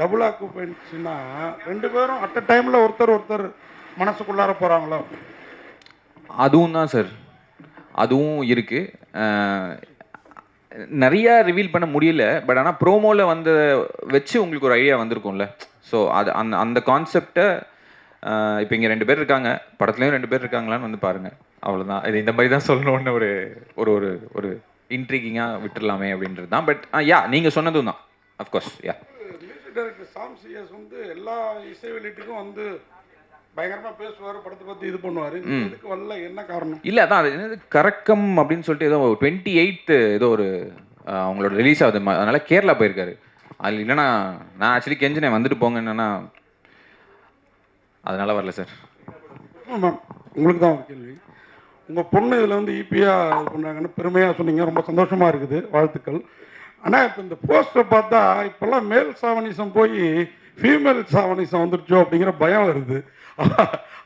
Double ஆக்குபென்சினா 2 பேரும் at a டைமில் ஒருத்தர் மனசுக்குள்ளார போகிறாங்களோ? அதுவும் தான் சார், அதுவும் இருக்குது. நிறையா ரிவீல் பண்ண முடியல. பட் ஆனால் ப்ரோமோவில் வந்து வச்சு உங்களுக்கு ஒரு ஐடியா வந்திருக்கும்ல. ஸோ அது அந்த அந்த கான்செப்டை இப்போ இங்கே 2 பேர் இருக்காங்க, படத்துலேயும் 2 பேர் இருக்காங்களான்னு வந்து பாருங்கள். அவ்வளோதான். இது இந்த மாதிரி தான் சொல்லணும்னு ஒரு ஒரு ஒரு ஒரு இன்ட்ரீகிங்காக விட்டுடலாமே அப்படின்றது தான். பட் யா, நீங்கள் சொன்னதும் தான். அஃப்கோர்ஸ் யா. மியூசிக் டைரக்டர் சாம் சிஎஸ் வந்து எல்லா இசை வெளியீட்டுக்கும் வந்து பயங்கரமாக பேசுவார், படத்தை பற்றி இது பண்ணுவார். இதுக்கு வரல, என்ன காரணம்? இல்லை, அதான் அது என்னது கரக்கம் அப்படின்னு சொல்லிட்டு ஏதோ 28th ஏதோ ஒரு அவங்களோட ரிலீஸ் ஆகுது. அதனால கேரளா போயிருக்காரு. அது இல்லைன்னா நான் ஆக்சுவலி கெஞ்சினேன் வந்துட்டு போங்க, என்னன்னா அதனால வரல சார். மேம், உங்களுக்கு தான் ஒரு கேள்வி. உங்கள் பொண்ணு இதில் வந்து ஈபியாக இது பண்ணுறாங்கன்னு பெருமையாக சொன்னீங்க, ரொம்ப சந்தோஷமாக இருக்குது, வாழ்த்துக்கள். ஆனால் இப்போ இந்த போஸ்டரை பார்த்தா இப்போல்லாம் மேல் சாவனிசம் போய் ஃபீமேல் சாவனிசம் வந்துடுச்சோ அப்படிங்கிற பயம் வருது.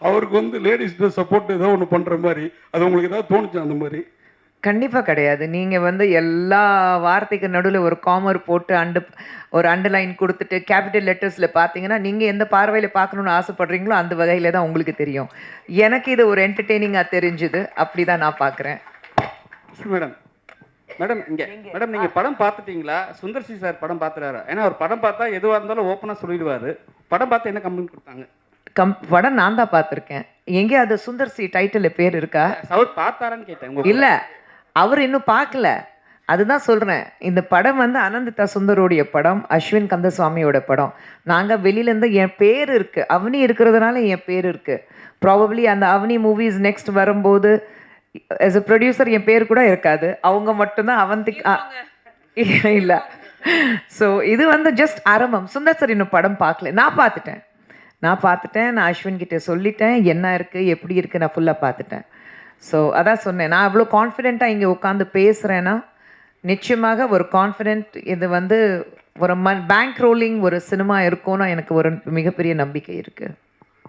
அவருக்கு வந்து லேடிஸ் சப்போர்ட் ஏதோ ஒன்று பண்ணுற மாதிரி, அது உங்களுக்கு ஏதாவது தோணுச்சு அந்த மாதிரி? கண்டிப்பாக கிடையாது. நீங்கள் வந்து எல்லா வார்த்தைக்கு நடுவில் ஒரு காமர் போட்டு ஒரு அண்டர்லைன் கொடுத்துட்டு கேபிட்டல் லெட்டர்ஸில் பார்த்தீங்கன்னா, நீங்கள் எந்த பார்வையில் பார்க்கணுன்னு ஆசைப்படுறீங்களோ அந்த வகையில் தான் உங்களுக்கு தெரியும். எனக்கு இது ஒரு என்டர்டெய்னிங்காக தெரிஞ்சுது, அப்படி தான் நான் பார்க்குறேன். மேடம் மேடம் இங்கே மேடம், நீங்கள் படம் பார்த்துட்டீங்களா? சுந்தர் சி சார் படம் பார்த்துறாரு. ஏன்னா அவர் படம் பார்த்தா எதுவாக இருந்தாலும் ஓப்பனாக சொல்லிடுவார். படம் பார்த்து என்ன கம்ப்ளைண்ட் கொடுத்தாங்க? படம் நான் தான் பார்த்துருக்கேன். எங்கே அது சுந்தர் சி டைட்டில் பேர் இருக்கா? அவர் பார்த்தாரான்னு கேட்டேன். இல்லை, அவர் இன்னும் பார்க்கல. அதுதான் சொல்கிறேன். இந்த படம் வந்து அனந்திதா சுந்தரோடைய படம், அஸ்வின் கந்தசுவாமியோட படம். நாங்கள் வெளியிலேருந்து என் பேர் இருக்குது, அவனி இருக்கிறதுனால என் பேர் இருக்குது. ப்ராபப்ளி அந்த அவனி மூவிஸ் நெக்ஸ்ட் வரும்போது as a ப்ரொடியூசர் என் பேர் கூட இருக்காது. அவங்க மட்டும்தான் அவந்திகா இல்லை. ஸோ இது வந்து ஜஸ்ட் ஆரம்பம். சுந்தர் சார் இன்னும் படம் பார்க்கல. நான் பார்த்துட்டேன். நான் அஸ்வின் கிட்டே சொல்லிட்டேன் என்ன இருக்குது எப்படி இருக்குது, நான் ஃபுல்லாக பார்த்துட்டேன். ஸோ அதான் சொன்னேன், நான் அவ்வளோ கான்ஃபிடெண்ட்டாக இங்கே உட்காந்து பேசுகிறேன்னா நிச்சயமாக ஒரு கான்ஃபிடென்ட் இது வந்து ஒரு பேங்க் ரோலிங் ஒரு சினிமா இருக்கும்னு எனக்கு ஒரு மிகப்பெரிய நம்பிக்கை இருக்குது.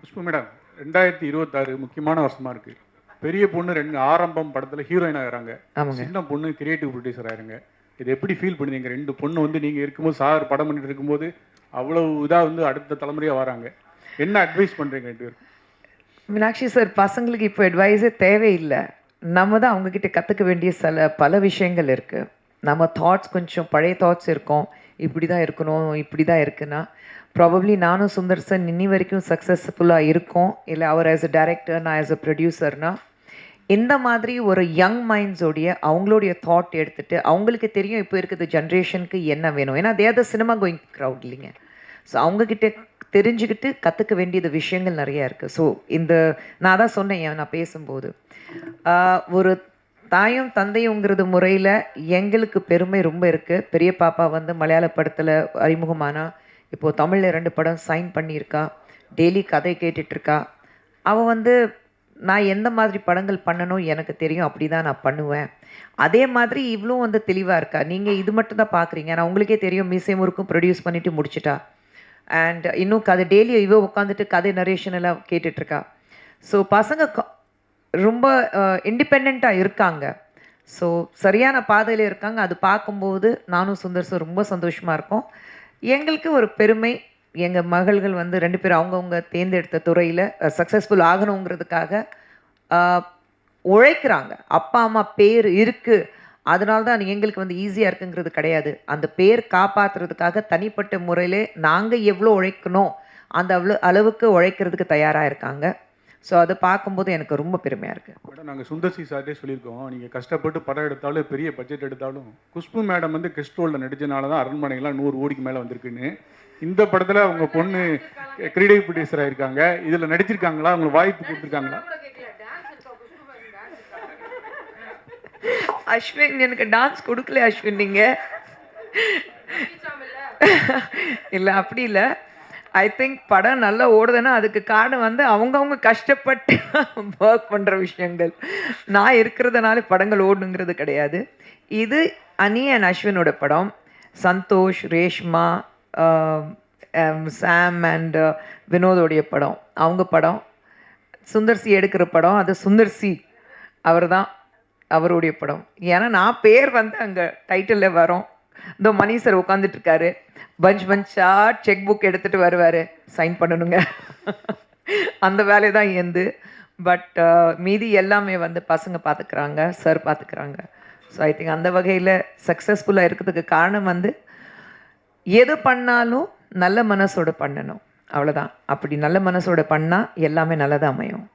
புஷ்பா மேடம், 2026 முக்கியமான வருஷமாக இருக்குது. பெரிய பொண்ணு ஆரம்பம் படத்தில் ஹீரோயின் ஆகிறாங்க, சின்ன பொண்ணு கிரியேட்டிவ் ப்ரொடியூசர் ஆயிருங்க. இது எப்படி ஃபீல் பண்ணுறீங்க? 2 பொண்ணு வந்து நீங்கள் இருக்கும்போது, சார் படம் பண்ணிட்டு இருக்கும்போது அவ்வளோ இதாக வந்து அடுத்த தலைமுறையாக வராங்க. என்ன அட்வைஸ் பண்ணுறீங்க 2 பேரும்? மீனாட்சி சார், பசங்களுக்கு இப்போ அட்வைஸே தேவையில்லை. நம்ம தான் அவங்கக்கிட்ட கற்றுக்க வேண்டிய பல விஷயங்கள் இருக்குது. நம்ம தாட்ஸ் கொஞ்சம் பழைய தாட்ஸ் இருக்கும், இப்படி தான் இருக்கணும், இப்படி தான் இருக்குன்னா ப்ராபப்ளி நானும் சுந்தர் சார் இன்னி வரைக்கும் சக்ஸஸ்ஃபுல்லாக இருக்கோம். இல்லை அவர் ஆஸ் அ டைரக்டர், நான் ஆஸ் அ ப்ரொடியூசர்னால் இந்த மாதிரி ஒரு யங் மைண்ட்ஸோடைய அவங்களுடைய தாட் எடுத்துகிட்டு அவங்களுக்கு தெரியும் இப்போ இருக்கிற ஜென்ரேஷனுக்கு என்ன வேணும். ஏன்னா they are the cinema going crowd இல்லைங்க. ஸோ அவங்கக்கிட்ட தெரிஞ்சுக்கிட்டு கற்றுக்க வேண்டியது விஷயங்கள் நிறையா இருக்குது. ஸோ நான் தான் சொன்னேன் நான் பேசும்போது, ஒரு தாயும் தந்தையுங்கிறது முறையில் எங்களுக்கு பெருமை ரொம்ப இருக்குது. பெரிய பாப்பா வந்து மலையாள படத்தில் அறிமுகமானா, இப்போது தமிழில் 2 படம் சைன் பண்ணியிருக்கா, டெய்லி கதை கேட்டுட்ருக்கா. அவள் வந்து நான் எந்த மாதிரி படங்கள் பண்ணணும் எனக்கு தெரியும், அப்படி தான் நான் பண்ணுவேன். அதே மாதிரி இவ்வளோ வந்து தெளிவாக இருக்கா. நீங்கள் இது மட்டும் தான் பார்க்குறீங்க, நான் உங்களுக்கே தெரியும் மீசை முறுக்கும் ப்ரொடியூஸ் பண்ணிவிட்டு முடிச்சிட்டா. அண்ட் இன்னும் கதை டெய்லி இவோ உட்காந்துட்டு கதை நரேஷன் எல்லாம் கேட்டுட்ருக்கா. ஸோ பசங்க ரொம்ப இண்டிபெண்ட்டாக இருக்காங்க. ஸோ சரியான பாதையில் இருக்காங்க. அது பார்க்கும்போது நானும் சுந்தர் சார் ரொம்ப சந்தோஷமாக இருக்கோம். எங்களுக்கு ஒரு பெருமை, எங்கள் மகள்கள் வந்து 2 பேரும் அவங்கவுங்க தேர்ந்தெடுத்த துறையில் சக்ஸஸ்ஃபுல் ஆகணுங்கிறதுக்காக உழைக்கிறாங்க. அப்பா அம்மா பேர் இருக்குது, அதனால தான் எங்களுக்கு வந்து ஈஸியாக இருக்குங்கிறது கிடையாது. அந்த பேர் காப்பாற்றுறதுக்காக தனிப்பட்ட முறையில் நாங்கள் எவ்வளோ உழைக்கணும் அந்த அளவுக்கு உழைக்கிறதுக்கு தயாராக இருக்காங்க. ஸோ அதை பார்க்கும்போது எனக்கு ரொம்ப பெருமையாக இருக்குது. மேடம், நாங்கள் சுந்தர் சி சார்ட்டே சொல்லியிருக்கோம், நீங்கள் கஷ்டப்பட்டு படம் எடுத்தாலும் பெரிய பட்ஜெட் எடுத்தாலும் குஷ்பு மேடம் வந்து கெஸ்ட் ரோலில் நடிச்சனால தான் அரண்மனைகள்லாம் 100 கோடிக்கு மேலே வந்திருக்குன்னு. இந்த படத்தில் அவங்க பொண்ணு கிரியேட்டிவ் ப்ரொடியூசராக இருக்காங்க, இதில் நடிச்சிருக்காங்களா? அவங்களுக்கு வாய்ப்பு கொடுத்துருக்காங்களா? அஸ்வின் எனக்கு டான்ஸ் கொடுக்கல. அஸ்வின் நீங்கள் இல்லை, அப்படி இல்லை. ஐ திங்க் படம் நல்லா ஓடுதுன்னா அதுக்கு காரணம் வந்து அவங்கவுங்க கஷ்டப்பட்டு ஒர்க் பண்ணுற விஷயங்கள். நான் இருக்கிறதுனால படங்கள் ஓடணுங்கிறது கிடையாது. இது அனி அண்ட் அஸ்வினோட படம். சந்தோஷ், ரேஷ்மா, சாம் அண்ட் வினோதோடைய படம், அவங்க படம். சுந்தர் சி எடுக்கிற படம், அது சுந்தர் சி அவர் தான், அவருடைய படம். ஏன்னா நான் பேர் வந்து அங்கே டைட்டிலில் வரோம், இந்த மணி சார் உட்காந்துட்டு இருக்காரு, பஞ்சா செக் புக் எடுத்துட்டு வருவார், சைன் பண்ணணுங்க. அந்த வேலை தான் எந்து. பட் மீதி எல்லாமே வந்து பசங்க பார்த்துக்கிறாங்க, சார் பார்த்துக்கிறாங்க. ஸோ ஐ திங்க் அந்த வகையில் சக்ஸஸ்ஃபுல்லாக இருக்கிறதுக்கு காரணம் வந்து எது பண்ணாலும் நல்ல மனசோட பண்ணணும், அவ்வளோதான். அப்படி நல்ல மனசோட பண்ணால் எல்லாமே நல்லதாக அமையும்.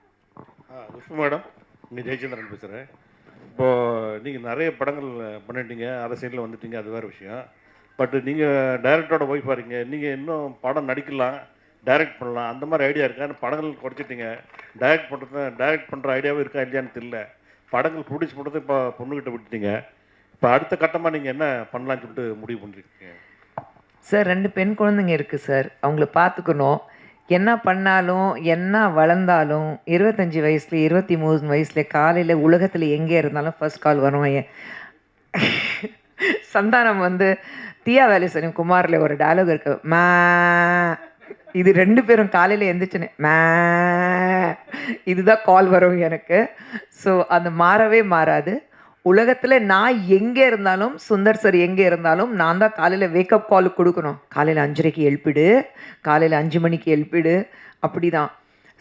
மேடம், நீ ஜெயச்சந்திரன் பேசுகிறேன். இப்போது நீங்கள் நிறைய படங்கள் பண்ணிட்டீங்க, அரசியலில் வந்துட்டீங்க, அது வேறு விஷயம். பட் நீங்கள் டைரக்டரோட ஒய்ஃபாக இருக்கீங்க, நீங்கள் இன்னும் படம் நடிக்கலாம், டைரக்ட் பண்ணலாம், அந்த மாதிரி ஐடியா இருக்கா? படங்கள் குறைச்சிட்டிங்க, டைரக்ட் பண்ணுற ஐடியாவும் இருக்கா இல்லையான்னு தெரியல. படங்கள் ப்ரொடியூஸ் பண்ணுறது இப்போ பொண்ணுக்கிட்ட விட்டுட்டீங்க. இப்போ அடுத்த கட்டமாக நீங்கள் என்ன பண்ணலான்னு சொல்லிட்டு முடிவு பண்ணிருக்கீங்க? சார் 2 பெண் குழந்தைங்க இருக்குது சார், அவங்கள பார்த்துக்கணும். என்ன பண்ணாலும் என்ன வளர்ந்தாலும் 25 வயசுல 23 வயசுல காலையில் உலகத்தில் எங்கே இருந்தாலும் ஃபர்ஸ்ட் கால் வரும். சந்தானம் வந்து தீயா வேலேசன் குமாரில் ஒரு டயலாக் இருக்கு, மே. இது 2 பேரும் காலையில் எந்திரிச்சுன்னு மே, இதுதான் கால் வரும் எனக்கு. ஸோ அது மாறவே மாறாது. உலகத்தில் நான் எங்கே இருந்தாலும், சுந்தர் சார் எங்கே இருந்தாலும் நான் தான் காலையில் வேக்கப் கால் கொடுக்கணும். காலையில் 5:30க்கு எழுப்பிடு, காலையில் 5 மணிக்கு எழுப்பிடு, அப்படி தான்.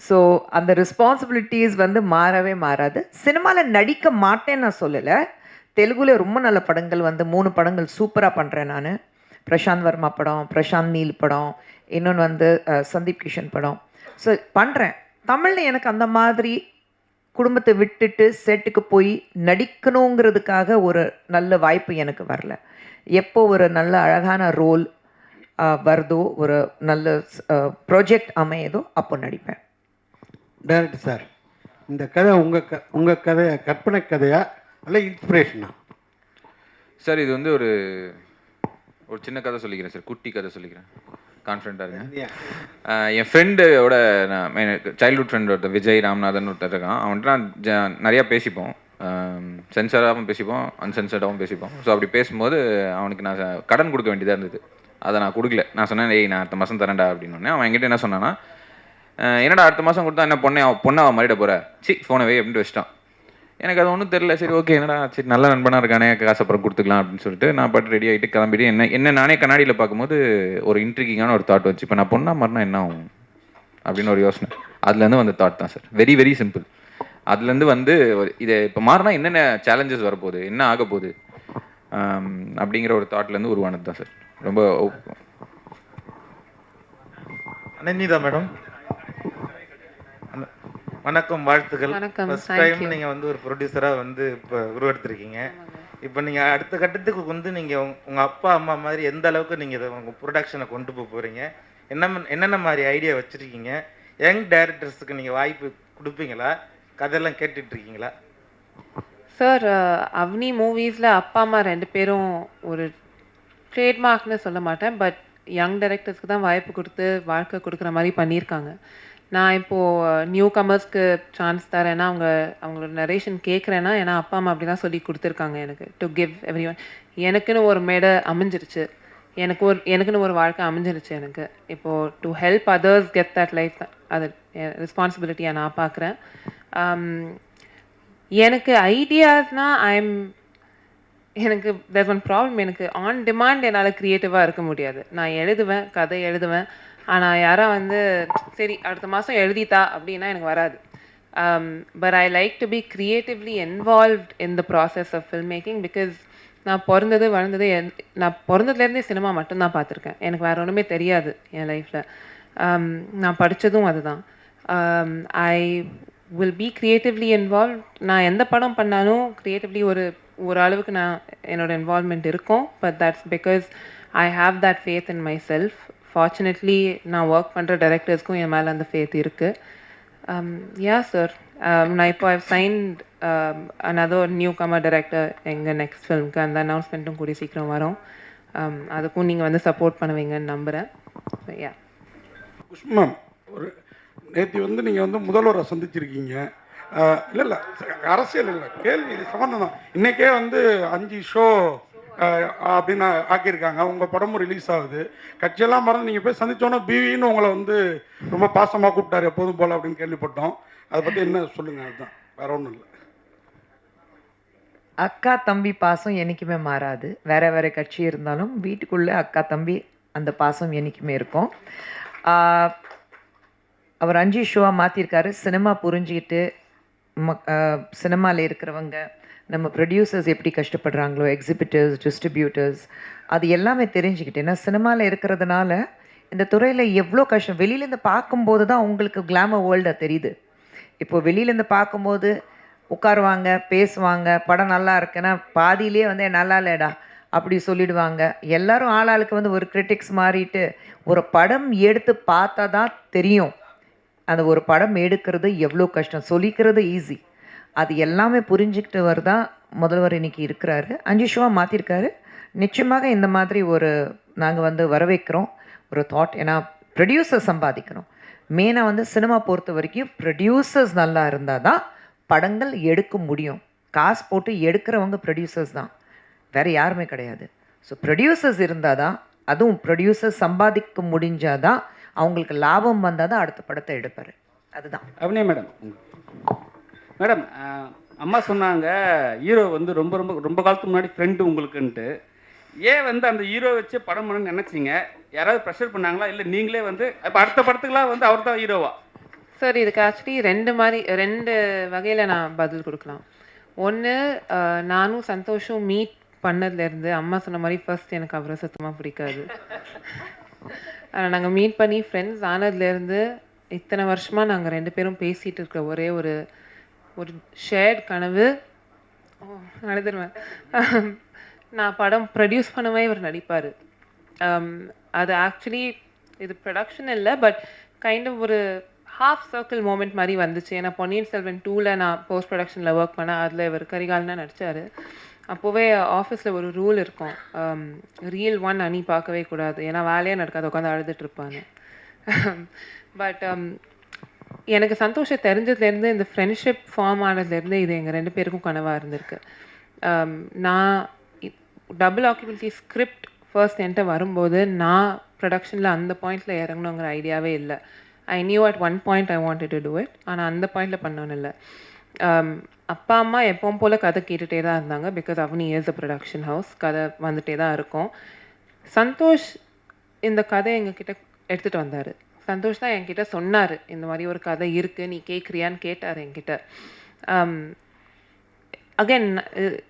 ஸோ அந்த ரெஸ்பான்சிபிலிட்டிஸ் வந்து மாறவே மாறாது. சினிமாவில் நடிக்க மாட்டேன்னு நான் சொல்லலை. தெலுங்குல ரொம்ப நல்ல படங்கள் வந்து 3 படங்கள் சூப்பராக பண்ணுறேன் நான். பிரசாந்த் வர்மா படம், பிரசாந்த் நீல் படம், இன்னொன்று வந்து சந்தீப் கிஷன் படம். ஸோ பண்ணுறேன். தமிழில் எனக்கு அந்த மாதிரி குடும்பத்தை விட்டுட்டு செட்டுக்கு போய் நடிக்கணுங்கிறதுக்காக ஒரு நல்ல வாய்ப்பு எனக்கு வரல. எப்போ ஒரு நல்ல அழகான ரோல் வருதோ, ஒரு நல்ல ப்ராஜெக்ட் அமையுதோ, அப்போ நடிப்பேன். டைரக்டர் சார், இந்த கதை உங்கள் கதை கற்பனை கதையா இல்லை இன்ஸ்பிரேஷனா? சார் இது வந்து ஒரு சின்ன கதை சொல்லிக்கிறேன் சார், குட்டி கதை சொல்லிக்கிறேன், கான்ஃபிடண்ட்டாக இருங்க. என் ஃப்ரெண்டோட, நான் எனக்கு சைல்ட்ஹுட் ஃப்ரெண்ட் ஒருத்தர் விஜய் ராம்நாதன் ஒருத்தர் இருக்கான். அவன்கிட்ட நான் நிறையா பேசிப்போம், சென்சராகவும் பேசிப்போம், அன்சென்சர்டாகவும் பேசிப்போம். ஸோ அப்படி பேசும்போது அவனுக்கு நான் கடன் கொடுக்க வேண்டியதாக இருந்தது. அதை நான் கொடுக்கல. நான் சொன்னேன், ஏய் நான் அடுத்த மாதம் தரேன்டா அப்படின்னு. அவன் என்கிட்ட என்ன சொன்னான்னா, என்னடா அடுத்த மாதம் கொடுத்தா என்ன பொண்ணாக மாறிட போகிற, ஃபோனை வை அப்படின்ட்டு வச்சிட்டான். எனக்கு அது ஒன்றும் தெரில. சரி ஓகே, என்னடா சரி நல்ல நண்பனாக இருக்கானே, காசு அப்புறம் கொடுத்துக்கலாம் அப்படின்னு சொல்லிட்டு நான் பாட்டு ரெடி ஆகிட்டு கிளம்பிட்டு என்ன நானே கண்ணாடியில் பார்க்கும்போது ஒரு இன்ட்ரிகிங்கான ஒரு தாட் வச்சு, இப்போ நான் பொண்ணா மாறினா என்ன ஆகும் அப்படின்னு ஒரு யோசனை. அதுலேருந்து வந்த தாட் தான் சார். Very very simple. அதுலேருந்து வந்து இதை இப்போ மாறினா என்னென்ன சேலஞ்சஸ் வரப்போகுது, என்ன ஆக போகுது அப்படிங்கிற ஒரு தாட்லேருந்து உருவானது தான் சார். ரொம்ப அனன்யா மேடம், வணக்கம், வாழ்த்துக்கள். ஃபர்ஸ்ட் டைம் நீங்கள் வந்து ஒரு ப்ரொடியூசராக வந்து இப்போ உருவெடுத்திருக்கீங்க. இப்போ நீங்கள் அடுத்த கட்டத்துக்கு வந்து நீங்கள் உங்கள் அப்பா அம்மா மாதிரி எந்த அளவுக்கு நீங்கள் இதை உங்கள் ப்ரொடக்ஷனை கொண்டு போக போகிறீங்க, என்னென்ன மாதிரி ஐடியா வச்சுருக்கீங்க, யங் டைரக்டர்ஸுக்கு நீங்கள் வாய்ப்பு கொடுப்பீங்களா, கதையெல்லாம் கேட்டுட்ருக்கீங்களா? சார், அவனி மூவிஸில் அப்பா அம்மா 2 பேரும் ஒரு ட்ரேட்மார்க்னு சொல்ல மாட்டேன், பட் யங் டைரக்டர்ஸ்க்கு தான் வாய்ப்பு கொடுத்து வாழ்க்கை கொடுக்குற மாதிரி பண்ணியிருக்காங்க. நான் இப்போது நியூ கமர்ஸ்க்கு சான்ஸ் தரேன்னா அவங்களோட நரேஷன் கேட்குறேன்னா, ஏன்னா அப்பா அம்மா அப்படி தான் சொல்லி கொடுத்துருக்காங்க எனக்கு, டு கிவ் எவ்ரி ஒன். எனக்குன்னு ஒரு மேடை அமைஞ்சிருச்சு, எனக்குன்னு ஒரு வாழ்க்கை அமைஞ்சிருச்சு எனக்கு. இப்போது to help others get that life, அது ரெஸ்பான்சிபிலிட்டியாக நான் பார்க்குறேன். எனக்கு ஐடியாஸ்னால் எனக்கு தேர்ஸ் ஒன் ப்ராப்ளம். எனக்கு ஆன் டிமாண்ட் என்னால் க்ரியேட்டிவாக இருக்க முடியாது. நான் எழுதுவேன், கதை எழுதுவேன், ஆனால் யாராக வந்து சரி அடுத்த மாதம் எழுதித்தா அப்படின்னா எனக்கு வராது. But I like to be creatively involved in the process of film making. Because நான் வளர்ந்தது நான் பிறந்ததுலேருந்தே சினிமா மட்டும்தான் பார்த்துருக்கேன். எனக்கு வேறு ஒன்றுமே தெரியாது என் லைஃப்பில். நான் படித்ததும் அதுதான். I will be creatively involve. நான் எந்த படம் பண்ணாலும் க்ரியேட்டிவ்லி ஒரு அளவுக்கு நான் என்னோடய இன்வால்வ்மெண்ட் இருக்கும். But that's because I have that faith in my self. Fortunately நான் ஒர்க் பண்ணுற டைரக்டர்ஸ்க்கும் என் மேலே அந்த ஃபேத் இருக்குது. யா சார், நான் இப்போ I've signed another new comer director எங்கள் நெக்ஸ்ட் ஃபிலிம்க்கு. அந்த அனௌன்ஸ்மெண்ட்டும் கூடிய சீக்கிரம் வரும். அதுக்கும் நீங்கள் வந்து சப்போர்ட் பண்ணுவீங்கன்னு நம்புகிறேன். யா மேம், ஒரு நேற்று வந்து நீங்கள் வந்து முதல்வரை சந்திச்சிருக்கீங்க. இல்லை அரசியல் இல்லை, கேள்வி சம்மந்தம் தான். இன்றைக்கே வந்து 5 ஷோ அப்படின்னு ஆக்கியிருக்காங்க. உங்கள் படமும் ரிலீஸ் ஆகுது. கட்சியெல்லாம் மறந்து நீங்கள் போய் சந்தித்தோன்னா பிவின்னு உங்களை வந்து ரொம்ப பாசமாக கூப்பிட்டாரு எப்போதும் போல் அப்படின்னு கேள்விப்பட்டோம். அதை பற்றி என்ன சொல்லுங்கள்? அதுதான், வேற ஒன்றும் இல்லை. அக்கா தம்பி பாசம் என்றைக்குமே மாறாது. வேறு வேறு கட்சி இருந்தாலும் வீட்டுக்குள்ளே அக்கா தம்பி அந்த பாசம் என்றைக்குமே இருக்கும். அவர் 5 ஷோவாக மாற்றிருக்காரு. சினிமா புரிஞ்சுக்கிட்டு சினிமாவில் இருக்கிறவங்க, நம்ம ப்ரொடியூசர்ஸ் எப்படி கஷ்டப்படுறாங்களோ, எக்ஸிபிட்டர்ஸ், டிஸ்ட்ரிபியூட்டர்ஸ், அது எல்லாமே தெரிஞ்சுக்கிட்டு. ஏன்னா சினிமாவில் இருக்கிறதுனால இந்த துறையில் எவ்வளோ கஷ்டம் வெளியிலேருந்து பார்க்கும்போது தான் உங்களுக்கு கிளாமர் வேர்ல்டாக தெரியுது. இப்போது வெளியிலேருந்து பார்க்கும்போது உட்காருவாங்க, பேசுவாங்க, படம் நல்லா இருக்குன்னா பாதியிலே வந்து நல்லா இல்லைடா அப்படி சொல்லிடுவாங்க. எல்லோரும் ஆளாளுக்கு வந்து ஒரு கிரிட்டிக்ஸ் மாறிட்டு ஒரு படம் எடுத்து பார்த்தா தான் தெரியும் அந்த ஒரு படம் எடுக்கிறது எவ்வளோ கஷ்டம். சொல்லிக்கிறது ஈஸி. அது எல்லாமே புரிஞ்சுக்கிட்டு தான் முதல்வர் இன்றைக்கி இருக்கிறாரு. 5 ஷோவாக மாற்றிருக்காரு. நிச்சயமாக இந்த மாதிரி ஒரு நாங்கள் வந்து வரவேற்கிறோம் ஒரு தாட். ஏன்னா ப்ரொடியூசர் சம்பாதிக்கணும். மெயினாக வந்து சினிமா பொறுத்த வரைக்கும் ப்ரொடியூசர்ஸ் நல்லா இருந்தால் தான் படங்கள் எடுக்க முடியும். காசு போட்டு எடுக்கிறவங்க ப்ரொடியூசர்ஸ் தான், வேறு யாருமே கிடையாது. ஸோ ப்ரொடியூசர்ஸ் இருந்தால் தான், அதுவும் ப்ரொடியூசர்ஸ் சம்பாதிக்க முடிஞ்சால் தான், அவங்களுக்கு லாபம் வந்தால் தான் அடுத்த படத்தை எடுப்பார். அதுதான். அப்படியே மேடம். மேடம், அம்மா சொன்னாங்க ஹீரோ வந்து ரொம்ப ரொம்ப ரொம்ப காலத்துக்கு முன்னாடி ஃப்ரெண்டு உங்களுக்குன்ட்டு. ஏன் வந்து அந்த ஹீரோ வச்சு படம் பண்ணணும்னு நினச்சிங்க? யாராவது ப்ரெஷர் பண்ணாங்களா, இல்லை நீங்களே வந்து இப்போ அடுத்த படத்துக்குலாம் வந்து அவர் தான் ஹீரோவா? சார், இதுக்கு ஆக்சுவலி ரெண்டு வகையில் நான் பதில் கொடுக்கலாம். ஒன்று, நானும் சந்தோஷம் மீட் பண்ணதுலேருந்து அம்மா சொன்ன மாதிரி ஃபர்ஸ்ட் எனக்கு அவரை சுத்தமாக பிடிக்காது. நாங்கள் மீட் பண்ணி ஃப்ரெண்ட்ஸ் ஆனதுலேருந்து இத்தனை வருஷமாக நாங்கள் 2 பேரும் பேசிகிட்டு இருக்க ஒரே ஒரு ஷேர்ட் கனவு நடந்துருவேன். நான் படம் ப்ரொடியூஸ் பண்ணவே இவர் நடிப்பார். அது ஆக்சுவலி இது ப்ரொடக்ஷன் இல்லை, பட் கைண்ட் ஆஃப் ஒரு ஹாஃப் சர்க்கிள் மூமெண்ட் மாதிரி வந்துச்சு. ஏன்னா பொன்னியின் செல்வன் 2ல் நான் போஸ்ட் ப்ரொடக்ஷனில் ஒர்க் பண்ணேன். அதில் இவர் கரிகாலனா நடித்தார். அப்போவே ஆஃபீஸில் ஒரு ரூல் இருக்கும், ரீல் 1 அணி பார்க்கவே கூடாது, ஏன்னா வேலையாக நடக்காது, உட்காந்து அழுதுட்டுருப்பாங்க. பட் எனக்கு சந்தோஷம் தெரிஞ்சதுலேருந்து, இந்த ஃப்ரெண்ட்ஷிப் ஃபார்ம் ஆனதுலேருந்து இது எங்கள் 2 பேருக்கும் கனவாக இருந்திருக்கு. நான் டபுள் ஆக்குபென்சி ஸ்கிரிப்ட் ஃபர்ஸ்ட் என்கிட்ட வரும்போது நான் ப்ரொடக்ஷனில் அந்த பாயிண்டில் இறங்கணுங்கிற ஐடியாவே இல்லை. I knew at one point I wanted to do it. ஆனால் அந்த பாயிண்டில் பண்ணோன்னு இல்லை. அப்பா அம்மா எப்பவும் போல் கதை கேட்டுகிட்டே தான் இருந்தாங்க. Because Avani is a production house, கதை வந்துகிட்டே தான் இருக்கும். சந்தோஷ் இந்த கதை எங்ககிட்ட எடுத்துகிட்டு வந்தார். சந்தோஷ் தான் என்கிட்ட சொன்னார், இந்த மாதிரி ஒரு கதை இருக்குது, நீ கேட்குறியான்னு கேட்டார் என்கிட்ட. அகைன்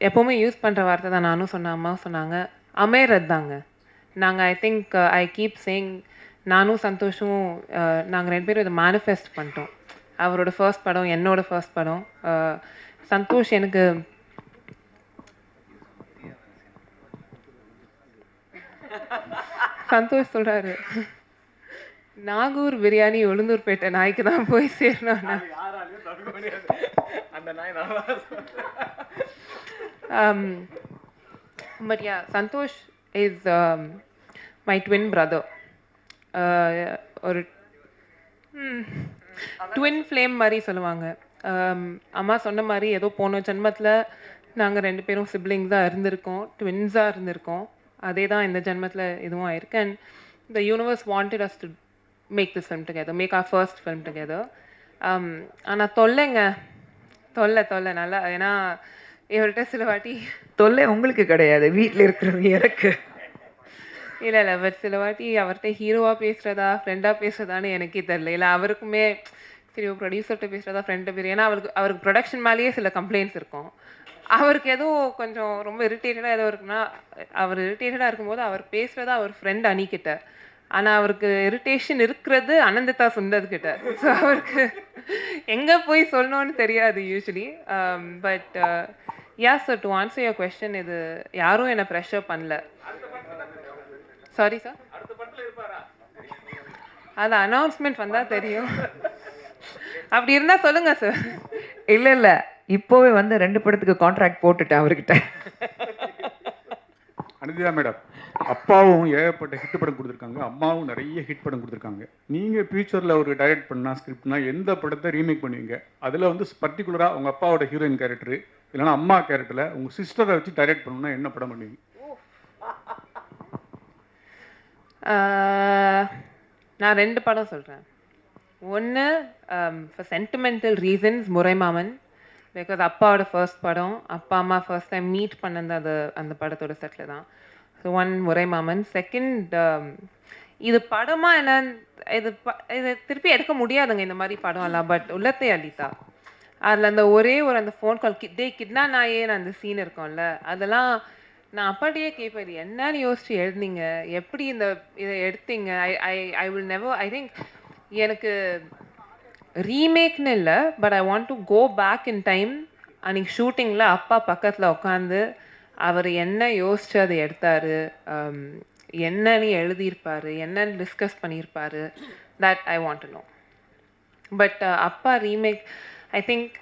எப்போவுமே யூஸ் பண்ணுற வார்த்தை தான் நானும் சொன்னேன், அம்மாவும் சொன்னாங்க, அமையறது தாங்க. நாங்கள் I think I keep saying, நானும் சந்தோஷம் நாங்கள் 2 பேரும் இதை மேனிஃபெஸ்ட் பண்ணிட்டோம். அவரோட ஃபர்ஸ்ட் படம், என்னோட ஃபர்ஸ்ட் படம். சந்தோஷ் எனக்கு சந்தோஷ் சொல்கிறாரு, நாகூர் பிரியாணி உளுந்தூர்பேட்டை நாய்க்கு தான் போய் சேரணும். But yeah, Santhosh is my twin brother. ஒரு ட்வின் ஃப்ளேம் மாதிரி சொல்லுவாங்க. அம்மா சொன்ன மாதிரி ஏதோ போன ஜென்மத்தில் நாங்கள் 2 பேரும் சிப்ளிங்ஸாக இருந்திருக்கோம், ட்வின்ஸாக இருந்திருக்கோம். அதே தான் இந்த ஜென்மத்தில் இதுவும் ஆயிருக்கு. And the universe wanted us to make this film together, make our first film together. ஆனால் தொல்லை நல்லா. ஏன்னா இவர்கிட்ட சில வாட்டி தொல்லை உங்களுக்கு கிடையாது, வீட்டில் இருக்கிறவங்க எனக்கு. இல்லை பட் சில வாட்டி அவர்கிட்ட ஹீரோவாக பேசுகிறதா ஃப்ரெண்டாக பேசுகிறதான்னு எனக்கே தெரில. இல்லை அவருக்குமே சரி ப்ரொடியூசர்கிட்ட பேசுகிறதா ஃப்ரெண்டை பேர், ஏன்னா அவருக்கு ப்ரொடக்ஷன் மேலேயே சில கம்ப்ளைண்ட்ஸ் இருக்கும். அவருக்கு எதுவும் கொஞ்சம் ரொம்ப இரிட்டேட்டடாக ஏதோ இருக்குன்னா, அவர் இரிட்டேட்டடாக இருக்கும்போது அவர் பேசுகிறதா அவர் ஃப்ரெண்ட் அணிக்கிட்ட. ஆனால் அவருக்கு இரிட்டேஷன் இருக்கிறது அனந்திதா சுந்தர்கிட்ட. ஸோ அவருக்கு எங்கே போய் சொல்லணும்னு தெரியாது usually. But yeah sir, to answer your question, இது யாரும் என்னை ப்ரெஷர் பண்ணல. சாரி சார், அது அனௌன்ஸ்மெண்ட் வந்தால் தெரியும். அப்படி இருந்தால் சொல்லுங்கள் சார். இல்லை இப்போவே வந்து 2 படத்துக்கு கான்ட்ராக்ட் போட்டுட்டேன் அவர்கிட்ட. அனிதா மேடம், அப்பாவும் ஏகப்பட்ட ஹிட் படம் கொடுத்துருக்காங்க, அம்மாவும் நிறைய ஹிட் படம் கொடுத்துருக்காங்க. நீங்கள் ஃபியூச்சரில் ஒரு டைரக்ட் பண்ணால் ஸ்கிரிப்ட்னா எந்த படத்தை ரீமேக் பண்ணுவீங்க? அதில் வந்து பர்டிகுலராக உங்கள் அப்பாவோட ஹீரோயின் கேரக்டரு இல்லைனா அம்மா கேரக்டரில் உங்கள் சிஸ்டரை வச்சு டைரக்ட் பண்ணணும்னா என்ன படம் பண்ணுவீங்க? நான் 2 படம் சொல்கிறேன். ஒன்று for sentimental reasons Muraimaman, because அப்பாவோட ஃபர்ஸ்ட் படம், அப்பா அம்மா ஃபர்ஸ்ட் டைம் மீட் பண்ணது அது அந்த படத்தோட செட்டில் தான். ஸோ ஒன் முறை மாமன். செகண்ட், இது படமா என்னன்னு இது திருப்பி எடுக்க முடியாதுங்க இந்த மாதிரி படம்லாம். பட் உள்ளத்தை அளித்தா அதில் அந்த ஒரே ஒரு அந்த ஃபோன் கால் கிட்னா நாயேன்னு அந்த சீன் இருக்கும்ல, அதெல்லாம் நான் அப்பாட்டியே கேட்பேன், இது என்னன்னு யோசிச்சு எழுதினீங்க, எப்படி இதை எடுத்தீங்க. I will never, I think எனக்கு ரீமேக்னு இல்லை, but I want to go back in time. அன்றைக்கி ஷூட்டிங்கில் அப்பா பக்கத்தில் உட்காந்து அவர் என்ன யோசிச்சு அதை எடுத்தார், என்னன்னு எழுதியிருப்பார், என்னன்னு டிஸ்கஸ் பண்ணியிருப்பார், that I want to know. But அப்பா ரீமேக், ஐ திங்க்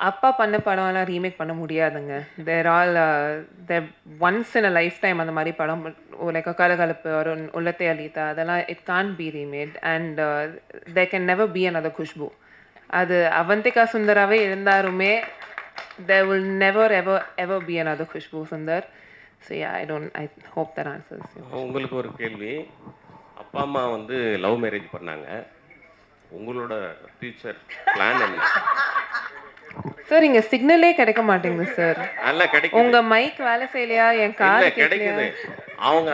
அப்பா பண்ண படம்லாம் ரீமேக் பண்ண முடியாதுங்க. They're all once in a life time அந்த மாதிரி படம், லைக் கலகலப்பு ஒரு உள்ளத்தை அளித்தா, அதெல்லாம் it can't be remade. And there can never be another Khushbu. அது அவந்திகா சுந்தராகவே இருந்தாருமே, there will never ever be another Khushbu Sundar. So I hope that answers. உங்களுக்கு ஒரு கேள்வி. அப்பா அம்மா வந்து லவ் மேரேஜ் பண்ணாங்க, உங்களோட ஃபியூச்சர் பிளான் என்ன? சார் இங்கே சிக்னலே கிடைக்க மாட்டேங்குது சார். நல்லா கிடைக்கும். உங்கள் மைக் வேலை செய்யலையா? என் கார் கிடைக்குது. அவங்க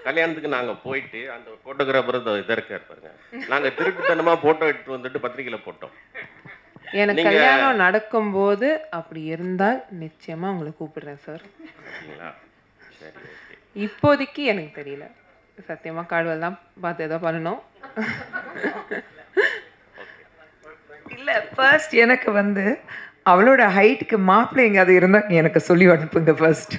கல்யாணத்துக்கு நாங்கள் போயிட்டு அந்த ஃபோட்டோகிராஃபர் இதை இருக்கார் பாருங்க, நாங்கள் திருட்டுத்தனமாக ஃபோட்டோ எடுத்துட்டு வந்துட்டு பத்திரிக்கையில் போட்டோம். எனக்கு கல்யாணம் நடக்கும்போது அப்படி இருந்தால் நிச்சயமாக உங்களை கூப்பிடுறேன் சார். இப்போதைக்கு எனக்கு தெரியல சத்தியமாக. கார்டுவல் தான் பார்த்து ஏதோ பண்ணணும். இல்லை, ஃபர்ஸ்ட் எனக்கு வந்து அவளோட ஹைட்டுக்கு மாப்பிள்ளை எங்கேயாவது இருந்தால் எனக்கு சொல்லி அனுப்புங்க ஃபர்ஸ்ட்.